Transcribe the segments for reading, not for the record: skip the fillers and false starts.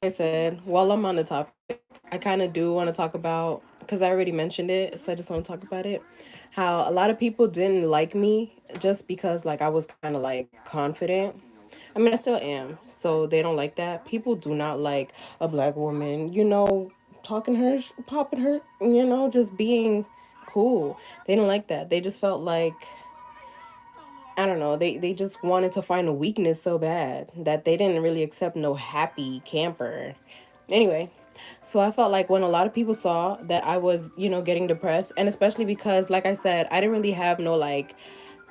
I said, while I'm on the topic, I kind of do want to talk about, because I already mentioned it, so I just want to talk about it. How a lot of people didn't like me just because, like, I was kind of like confident. I mean, I still am, so they don't like that. People do not like a black woman, talking her, popping her, just being cool. They don't like that. They just felt like, I don't know, they just wanted to find a weakness so bad that they didn't really accept no happy camper. Anyway, so I felt like when a lot of people saw that I was, getting depressed, and especially because, like I said, I didn't really have no like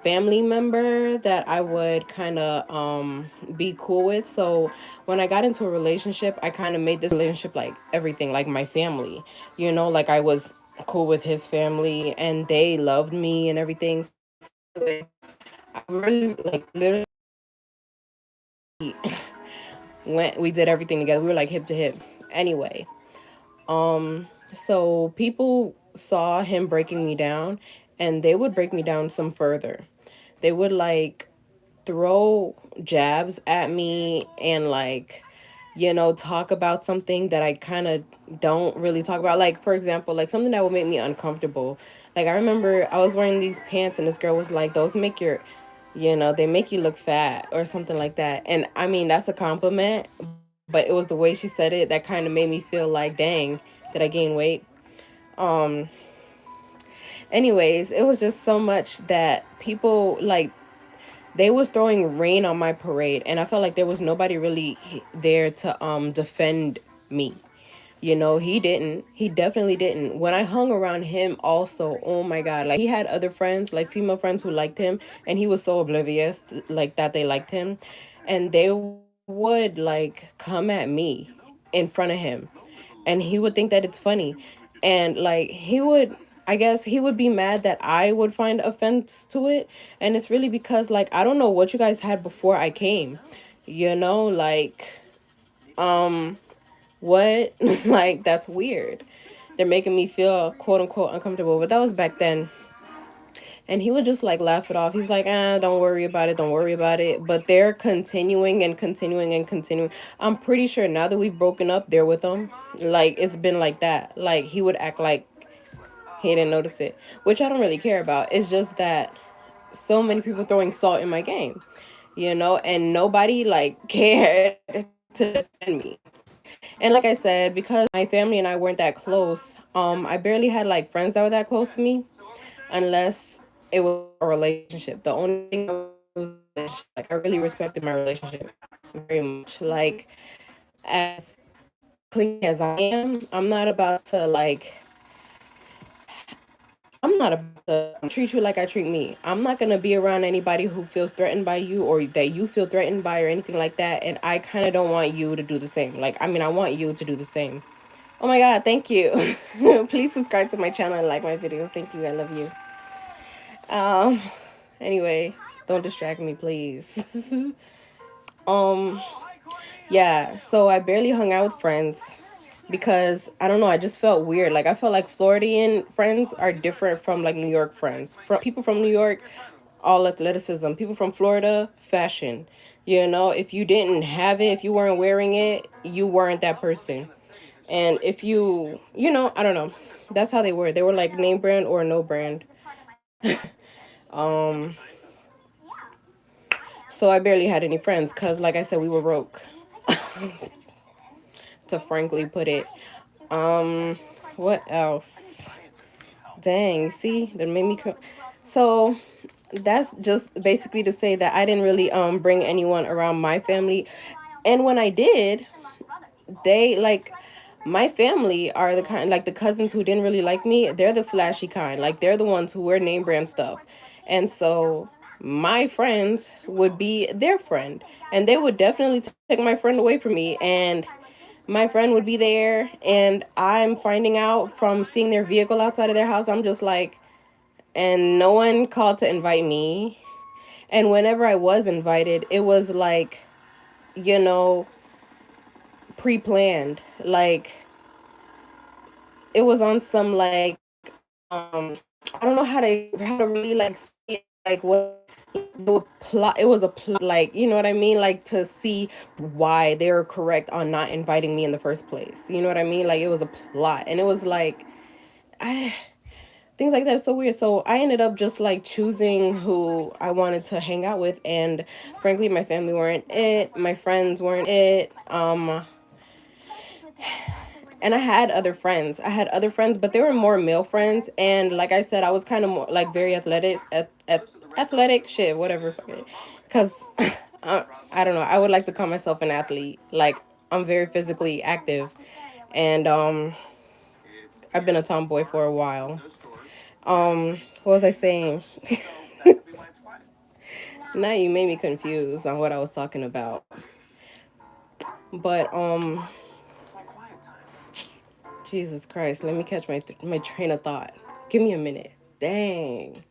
family member that I would kind of be cool with. So when I got into a relationship, I kind of made this relationship like everything, like my family. Like I was cool with his family and they loved me and everything. So I really like literally went we did everything together. We were like hip to hip. Anyway, um so people saw him breaking me down and they would break me down some further. They would like throw jabs at me and like talk about something that I kind of don't really talk about, like for example like something that would make me uncomfortable. Like I remember I was wearing these pants and this girl was like, those make your they make you look fat or something like that. And I mean that's a compliment, but it was the way she said it that kind of made me feel like, dang, did I gain weight? um Anyways, it was just so much that people like, they was throwing rain on my parade and I felt like there was nobody really there to defend me. He definitely didn't. When I hung around him also, oh my god, like he had other friends, like female friends who liked him, and he was so oblivious like that they liked him, and they would like come at me in front of him, and he would think that it's funny, and like he would, I guess he would be mad that I would find offense to it. And it's really because like I don't know what you guys had before I came, like um what? Like that's weird. They're making me feel quote unquote uncomfortable, but that was back then. And he would just like laugh it off. He's like, don't worry about it, don't worry about it. But they're continuing and continuing and continuing. I'm pretty sure now that we've broken up, they're with him. Like it's been like that. Like he would act like he didn't notice it, which I don't really care about. It's just that so many people throwing salt in my game, and nobody like cared to defend me. And like I said, because my family and I weren't that close, I barely had like friends that were that close to me, unless it was a relationship. The only thing was like I really respected my relationship very much. Like as clingy as I am, I'm not about to like, I'm not about to treat you like I treat me. I'm not gonna be around anybody who feels threatened by you or that you feel threatened by or anything like that. And I kind of don't want you to do the same. Like, I mean, I want you to do the same. Oh my god, thank you. Please subscribe to my channel and like my videos. Thank you. I love you. Um anyway, don't distract me, please. um yeah, so I barely hung out with friends because I don't know, I just felt weird. Like I felt like Floridian friends are different from like New York friends. From people from New York, all athleticism. People from Florida, fashion. If you didn't have it, if you weren't wearing it, you weren't that person. And if I don't know. That's how they were. They were like name brand or no brand. um so I barely had any friends cuz like I said, we were broke. To frankly put it. What else? Dang, see? That made me so that's just basically to say that I didn't really bring anyone around my family. And when I did, they like, my family are the kind, like the cousins who didn't really like me, they're the flashy kind. Like they're the ones who wear name brand stuff. And so my friends would be their friend, and they would definitely take my friend away from me, and my friend would be there and I'm finding out from seeing their vehicle outside of their house. I'm just like, and no one called to invite me. And whenever I was invited, it was like, you know, pre-planned. Like it was on some like I don't know how to really like see it, like what It was a plot, like, you know what I mean, like to see why they were correct on not inviting me in the first place. You know what I mean? Like it was a plot, and it was like, I, things like that is so weird. So I ended up just like choosing who I wanted to hang out with, and frankly, my family weren't it, my friends weren't it. And I had other friends. I had other friends, but they were more male friends. And like I said, I was kind of more like very athletic, athletic shit, whatever. Because I don't know. I would like to call myself an athlete. Like I'm very physically active, and I've been a tomboy for a while. What was I saying? Now you made me confused on what I was talking about. But Jesus Christ, let me catch my train of thought. Give me a minute. Dang.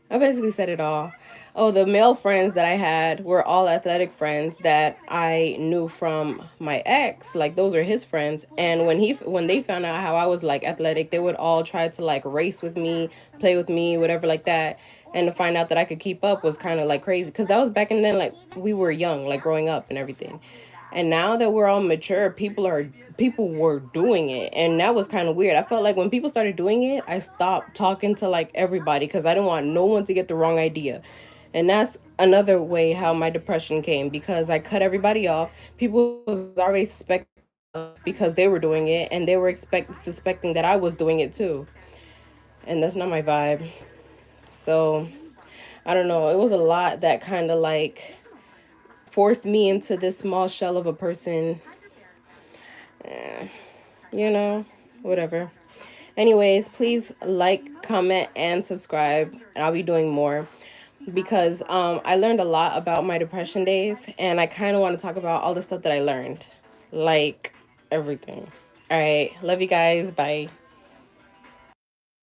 I basically said it all. Oh, the male friends that I had were all athletic friends that I knew from my ex. Like those were his friends. And when they found out how I was like athletic, they would all try to like race with me, play with me, whatever like that. And to find out that I could keep up was kind of like crazy because that was back in then, like we were young, like growing up and everything. And now that we're all mature, people were doing it, and that was kind of weird. I felt like when people started doing it, I stopped talking to like everybody because I didn't want no one to get the wrong idea. And that's another way how my depression came, because I cut everybody off. People was already suspecting because they were doing it, and they were suspecting that I was doing it too. And that's not my vibe. So I don't know. It was a lot that kind of like forced me into this small shell of a person. You know, whatever. Anyways, please like, comment, and subscribe. And I'll be doing more because I learned a lot about my depression days, and I kind of want to talk about all the stuff that I learned, like everything. All right, love you guys. Bye.